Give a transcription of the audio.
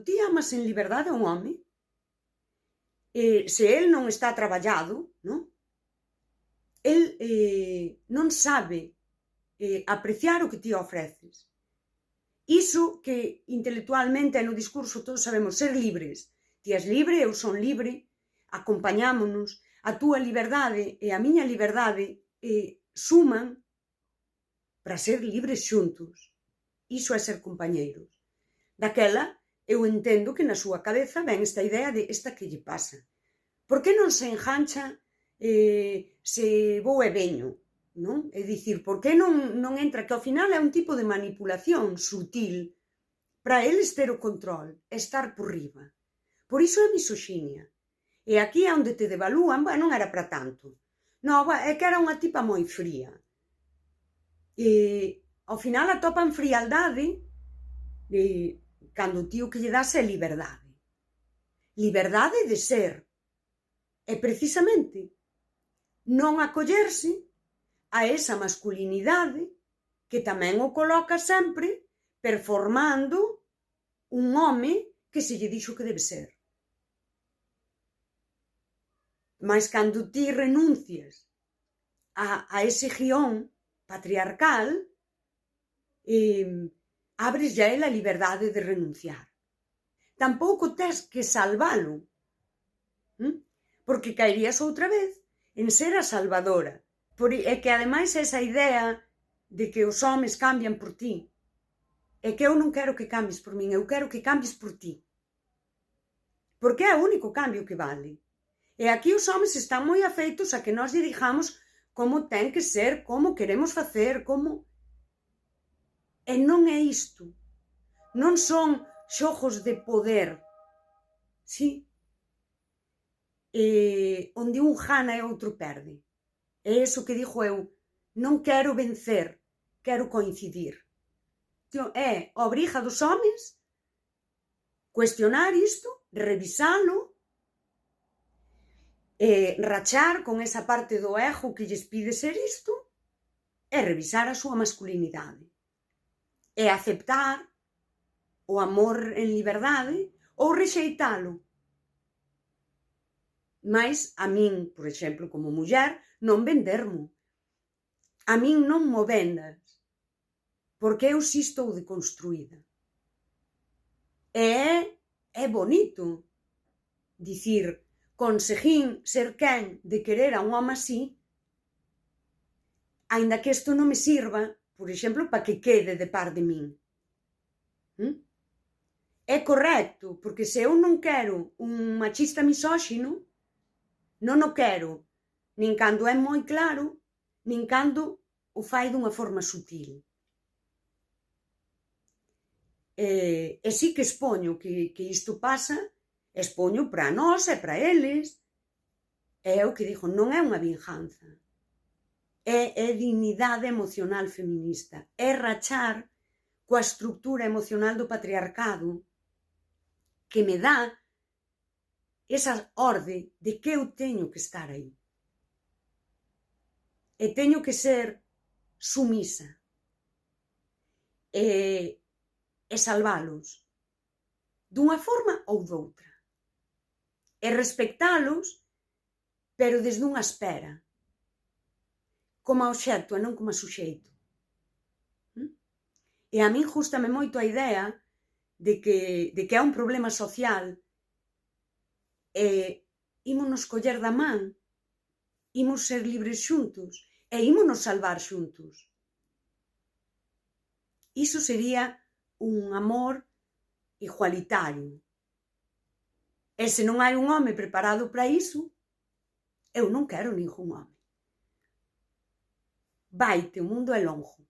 Ti amas en liberdade a un home, se el non está traballado, non? El non sabe apreciar o que ti ofreces. Iso que intelectualmente e no discurso todos sabemos, ser libres. Ti és libre, eu son libre, acompañámonos, a túa liberdade e a miña liberdade suman para ser libres xuntos. Iso é ser compañeiros. Daquela, eu entendo que na súa cabeza ven esta idea de esta que lle pasa. Por que non se engancha se vou e veño? Non? É dicir, por que non entra? Que ao final é un tipo de manipulación sutil para eles ter o control, estar por riba. Por iso é misoxinia. E aquí é onde te devalúan, non era para tanto. Non, é que era unha tipa moi fría. E ao final atopan frialdade cando ti o que lle das é liberdade. Liberdade de ser. E precisamente non acollerse a esa masculinidade que tamén o coloca sempre performando un home que se lle dixo que debe ser. Mas cando ti renuncias a ese guión patriarcal, abres ya a liberdade de renunciar. Tampouco tes que salvalo, porque caerías outra vez en ser a salvadora. É que ademais esa idea de que os homes cambian por ti, é que eu non quero que cambies por min, eu quero que cambies por ti. Porque é o único cambio que vale. E aquí os homes están moi afeitos a que nós lle digamos como ten que ser, como queremos facer, como... E non é isto. Non son xogos de poder, sí? Onde un gana e outro perde. É iso que dixo eu, non quero vencer, quero coincidir. É a obriga dos homes cuestionar isto, revisalo, rachar con esa parte do ego que lles pide ser isto, e revisar a súa masculinidade. E aceptar o amor en liberdade ou rexeitalo. Mais a min, por exemplo, como muller, non vendermo. A min non mo vendas, porque eu si estou deconstruída. E é bonito dicir, conseguín ser quen de querer a un home así, aínda que isto non me sirva, por exemplo, para que quede de par de min. É correcto, porque se eu non quero un machista misóxino, non o quero, nin cando é moi claro, nin cando o fai dunha forma sutil. E sí que expoño que isto pasa, expoño para nós e para eles. É o que digo, non é unha vinganza. É dignidade emocional feminista. É rachar coa estructura emocional do patriarcado que me dá esa orde de que eu teño que estar aí. E teño que ser sumisa. E salvalos dunha forma ou doutra. E respectalos, pero desde unha espera. Como obxecto e non como suxeito. E a min gústame moito a idea de que é un problema social e ímonos coller da man, imos ser libres xuntos e ímonos salvar xuntos. Iso sería un amor igualitario. E se non hai un home preparado para iso, eu non quero ningún home. Vaite, o mundo é longo.